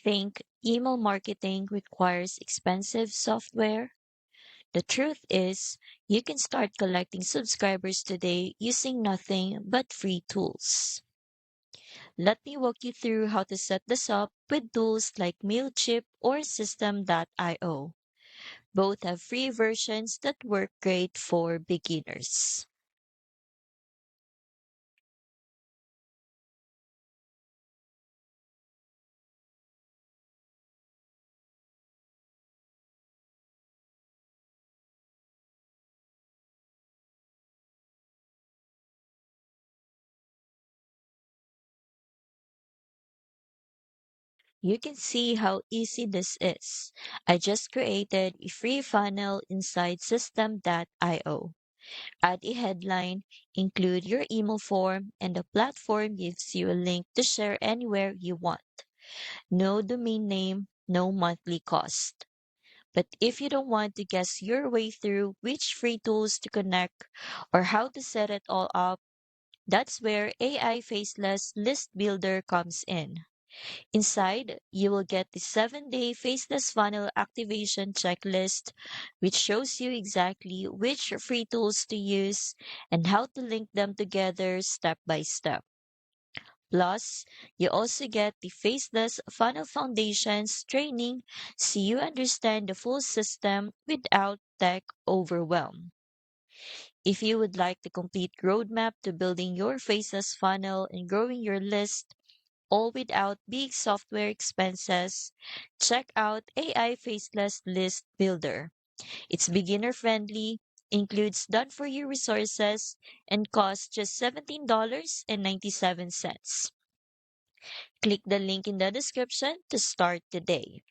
think email marketing requires expensive software? The truth is, you can start collecting subscribers today using nothing but free tools. Let me walk you through how to set this up with tools like MailChimp or System.io. Both have free versions that work great for beginners. You can see how easy this is. I just created a free funnel inside System.io. Add a headline, include your email form, and the platform gives you a link to share anywhere you want. No domain name, no monthly cost. But if you don't want to guess your way through which free tools to connect or how to set it all up, that's where AI Faceless List Builder comes in. Inside, you will get the 7-day Faceless Funnel Activation Checklist, which shows you exactly which free tools to use and how to link them together step by step. Plus, you also get the Faceless Funnel Foundations training so you understand the full system without tech overwhelm. If you would like the complete roadmap to building your Faceless funnel and growing your list, all without big software expenses, check out AI Faceless List Builder. It's beginner friendly, includes done for you resources, and costs just $17.97. Click the link in the description to start today.